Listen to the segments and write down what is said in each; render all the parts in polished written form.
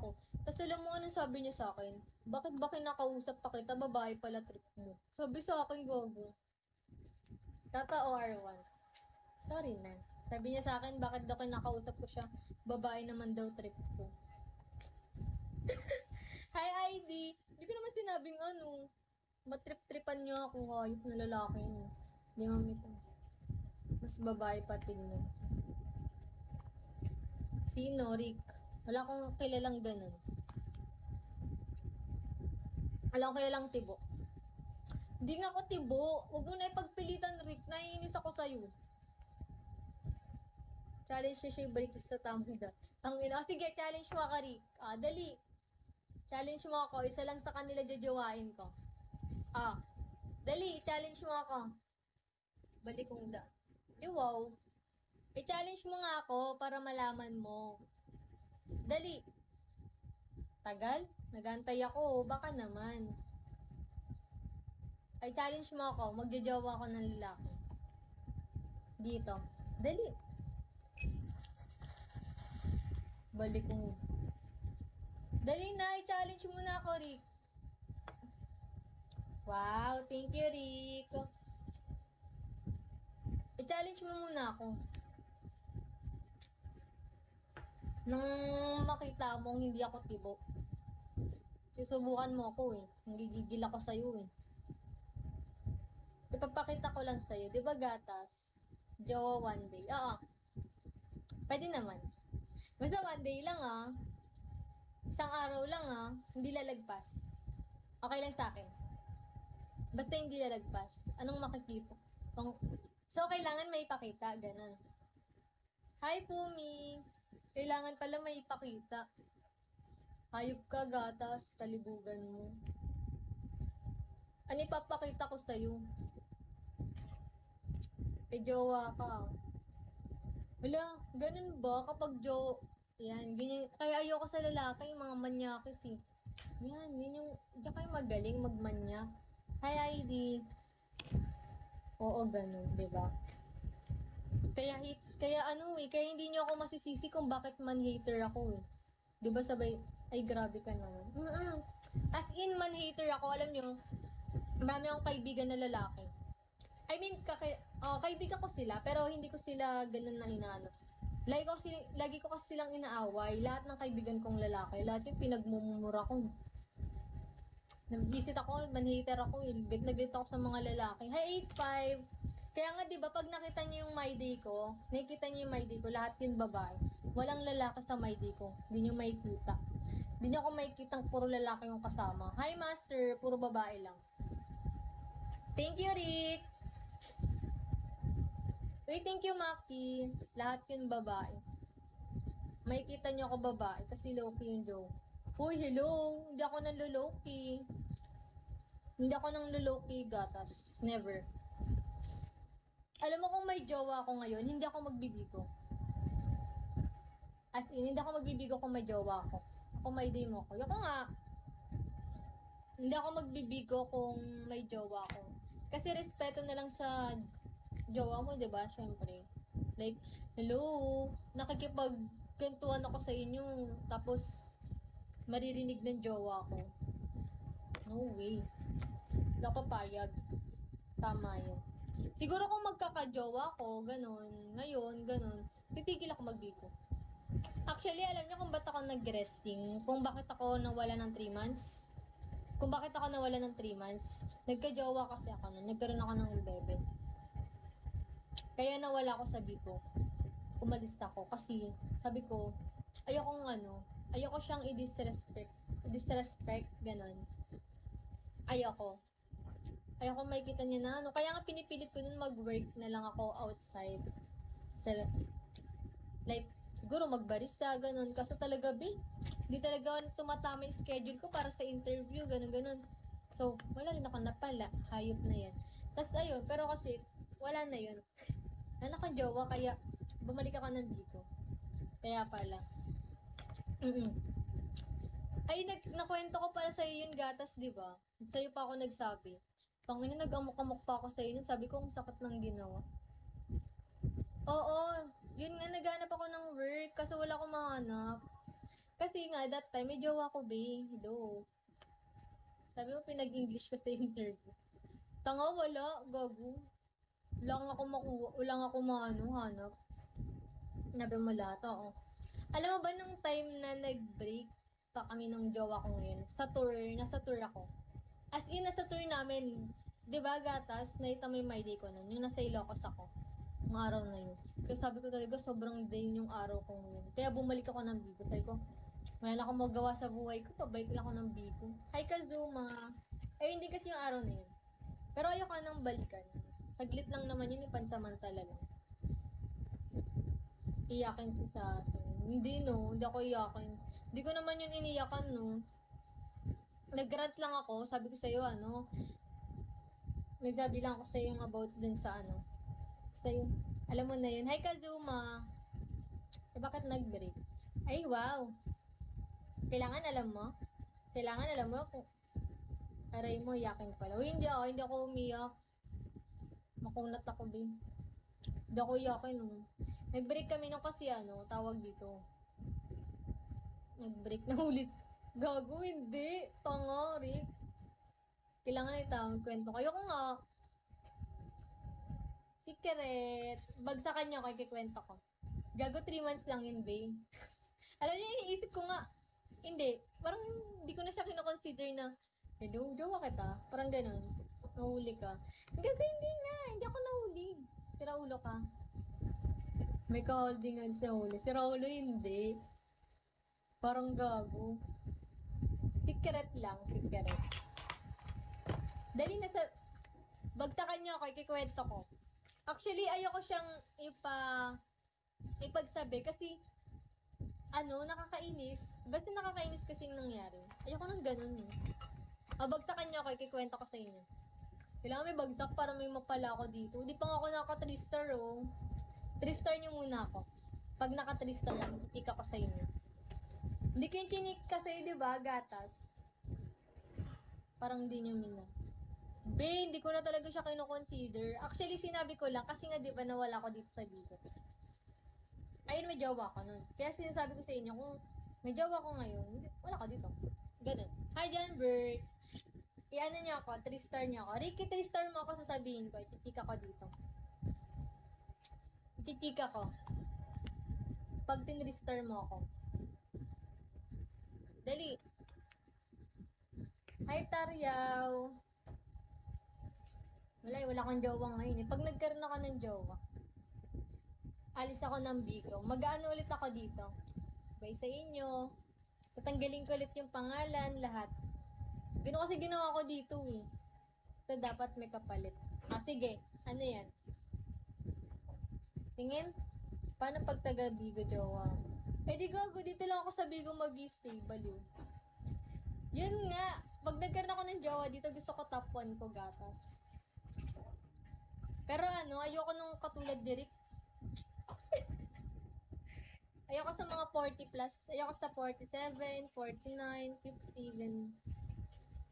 ako. Tapos alam mo anong sabi niya sa akin? Bakit ba kinakausap pa kita? Babae pala trip mo. Sabi sa akin, gogo. Tata OR1. Sorry na. Sabi niya sa akin, bakit daw kinakausap ko siya? Babae naman daw trip ko. Hi, ID. Hindi ko naman sinabing ano. Matrip-tripan niya ako. Hayop na lalaki niya. Hindi mamita. Mas babae pa tingnan. Sino, Rick? Wala akong kilalang ganun. Wala akong kilalang tibo. Hindi nga ako tibo. Huwag mo na ipagpilitan, Rick. Naiinis ako sa'yo. Challenge siya siya balik sa tamuda. Tangina. Oh, sige, challenge mo ako, Rick. Ah, dali. Challenge mo ako. Isa lang sa kanila jajawain ko. Ah, dali. Challenge mo ako. Balik kong da. Wow. I-challenge mo nga ako para malaman mo. Dali. Tagal? Nagantay ako. Baka naman. Ay, challenge mo ako. Magjajawa ako ng lalaki. Dito. Dali. Balik mo. Dali na. I-challenge mo na ako, Rick. Wow. Thank you, Rick. I-challenge mo muna ako. Nang makita mong hindi ako tibo. Susubukan mo ako eh. Nagigigil ako sa'yo eh. Ipapakita ko lang sa'yo. Di ba gatas? Jowa one day. Oo. Pwede naman. Basta one day lang ah. Isang araw lang ah. Hindi lalagpas. Okay lang sa akin. Basta hindi lalagpas. Anong makikita? So, kailangan may ipakita. Ganun. Hi, Pumi. Kailangan pala may ipakita. Hayop ka, gatas. Kalibugan mo. Ano ipapakita ko sa'yo? Jowa ka. Wala, ganun ba? Kapag yan, ganyan. Kaya ayoko sa lalaki, yung mga manyakis eh. Yan, yun yung, diyan kayo magaling magmanya. Hi, ID. Oo, ganun, di ba? Kaya ano eh, kaya hindi niyo ako masisisi kung bakit man-hater ako eh. Di ba sabay, ay grabe ka naman. As in, man-hater ako, alam niyo, marami akong kaibigan na lalaki. I mean, kaibigan ko sila, pero hindi ko sila ganun na inaano. Lagi ko kasi silang inaaway. Lahat ng kaibigan kong lalaki, lahat yung pinagmumura ko. Nag-visit ako, man-hater ako. Nag-git ako sa mga lalaki. Hi, 8'5". Kaya nga, di ba, pag nakita niyo yung my day ko, nakikita niyo yung my day ko, lahat yun babae. Walang lalaki sa my day ko. Hindi niyo makikita. Hindi niyo ako makikita puro lalaki yung kasama. Hi, master. Puro babae lang. Thank you, Rick. Uy, thank you, Maki. Lahat yun babae. Makikita niyo ako babae kasi Loki yung joke. Uy, hello. Hindi ako nang Loki. Hindi ako nang Loki, gatas. Never. Alam mo kung may jowa ako ngayon, hindi ako magbibigo. As in, hindi ako magbibigo kung may jowa ako. Ako may day mo ako. Ako nga, hindi ako magbibigo kung may jowa ako. Kasi respeto na lang sa jowa mo, di ba? Siyempre. Like, hello, nakikipagkantuan ako sa inyo, tapos maririnig ng jowa ko. No way. Hindi ako papayag. Tama yun. Siguro kung magkakajowa ko, ganun, ngayon, ganun, titigil ako magbigo. Actually, alam niyo kung ba't ako nag-resting? Kung bakit ako nawala ng 3 months? Kung bakit ako nawala ng 3 months? Nagkajowa kasi ako nun. Nagkaroon ako ng bebe. Kaya nawala ako sa Biko. Umalis ako kasi sabi ko, ayoko siyang i-disrespect, ganun. Ayoko makikita niya na ano. Kaya nga pinipilit ko nun mag-work na lang ako outside. Like, siguro magbarista, ganun. Kaso talaga, hindi talaga tumatama yung schedule ko para sa interview, ganun. So, wala rin ako napala. Hayop na yan. Tapos, ayun, pero kasi, wala na yun. Anak ko jowa, kaya bumalik ako ng Biko. Kaya pala. Ay, nakwento ko para sa'yo yun, gatas, di ba? Sa'yo pa ako nagsabi. Pangina, nag-amok-amok pa ako sa'yo nun. Sabi ko, ang sakit ng ginawa. Oo, yun nga, naghanap ako ng work kasi wala akong mahanap. Kasi nga, that time, may jowa ko, be. Hello. Sabi mo, pinag-English ko sa interview. Tanga, wala. Gago. Wala nga ako makuha. Wala nga ako hanap. Nabi mo lahat, oo. Alam mo ba nung time na nag-break pa kami ng jowa ko ngayon, sa tour, nasa tour ako. As in, nasa tour namin, di ba, gatas, naita mo yung my day ko nun, yung nasa Ilocos ako, ng araw na yun. Kaya sabi ko talaga, sobrang day yung araw ko ngayon. Kaya bumalik ako ng Bigo. Sabi ko, wala na akong magawa sa buhay ko, pabalik lang ako ng Bigo. Hi, Kazuma! Eh, hindi kasi yung araw na yun. Pero ayoko nang balikan. Saglit lang naman yun, pansamantala lang. Iyakin si Sasa. Hindi no, hindi ako iyakin. Hindi ko naman yun iniyakan no. Nag-rant lang ako, sabi ko sa'yo nagsabi lang ako sa'yo yung about dun sa sa'yo. Alam mo na yun. Hi Kazuma! Eh bakit nag-break? Ay wow! Kailangan alam mo? Kung aray mo, iyakin pala. Uy, hindi ako umiyak. Makunat ako, bin. Hindi ako iyakin no. Nag-break kami nung kasi tawag dito. Nag-break na ulit. Gago, hindi. Tanga, Rick. Kailangan na itawag kwento ko. Ayoko nga. Secret. Bagsakan niyo ako, kikwento ko. Gago, 3 months lang yun, babe. Alam niyo, iniisip ko nga, hindi. Parang hindi ko na siya kinoconsider na, hello, jowa kita. Parang ganun. Nahuli ka. Gago, hindi nga. Hindi ako nahuli. Sira ulo ka. May ka-holdingan sa huli. Si Raulo hindi. Parang gago. Secret lang, secret. Dali na sa... Bagsakan niyo ako, ikikwento ko. Actually, ayoko siyang ipagsabi kasi nakakainis. Basta nakakainis kasi yung nangyari. Ayoko nang ganun eh. Bagsakan niyo ako, ikikwento ko sa inyo. Kailangan may bagsak para may mapala ako dito. Hindi pa nga ako naka-3 star oh. 3 star niyo muna ako. Pag naka 3 star lang, chika ko sa inyo. Hindi ko yung chinik kasi, di ba, gatas? Parang hindi niyo mina. Be, hindi ko na talaga siya kino-consider. Actually, sinabi ko lang kasi nga, di ba, nawala ko dito sa Bigo. Ayun, may jowa ko nun. Kaya sinasabi ko sa inyo, kung may jowa ko ngayon, wala ka dito. Ganun. Hi, John Bert. I-ano niyo ako, 3 star niyo ako. Ricky, 3 star mo ako, sasabihin ko. Chika ko dito. Chika ko. Pag tin-restore mo ako. Dali. Hi, Taryaw. Wala akong jowa ngayon eh. Pag nagkaroon ako ng jowa, alis ako ng Bigo. Mag-ano ulit ako dito. Bye sa inyo. Tatanggalin ko ulit yung pangalan, lahat. Gano'n kasi ginawa ko dito eh. So, dapat may kapalit. Sige. Ano yan? Tingin? Paano pag taga Bigo jowa? Eh di gago, dito lang ako sa Bigo mag-stay, baliw. Yun nga, pag nagkaroon ako ng jowa, dito gusto ko top 1 ko, gatas. Pero ayoko nung katulad ni Rick. Ayoko sa mga 40 plus. Ayoko sa 47, 49, 50, then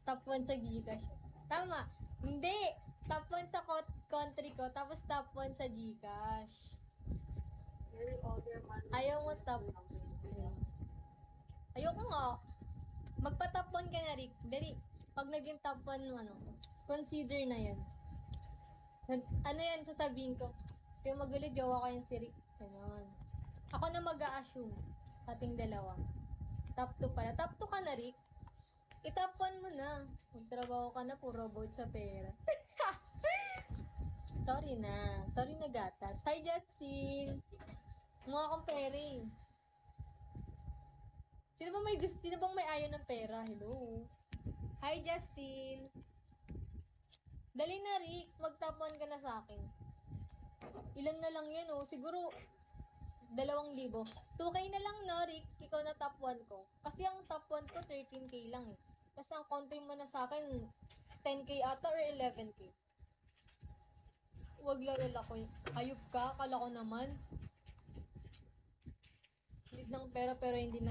top 1 sa Gcash. Tama. Hindi. Top 1 sa country ko, tapos top 1 sa Gcash. Ayaw mo top. Ayoko nga. Magpa-top 1 ka na, Rick. Dali. Pag naging top 1 consider na yan. Ano yan, sasabihin ko. Kaya magulo, jowa ko yung si Rick. Ganun. Ako na mag-a-assume. Ating dalawa. Top 2 pala. Top 2 ka na, Rick. I-top 1 mo na. Magtrabaho ka na, puro about sa pera. Sorry na, gatas. Hi, Justin. Mga akong pera eh. Sino bang may ayaw ng pera? Hello. Hi, Justin. Dali na, Rick. Mag-top 1 ka na sa akin. Ilan na lang yan, oh. Siguro, 2,000. 2K na lang, no, Rick? Ikaw na top 1 ko. Kasi ang top 1 ko, 13K lang, eh. Kasi ang country mo na sa akin, 10K ata or 11K. Huwag lalala ko. Hayop ka, kala ko naman. Need ng pera pero hindi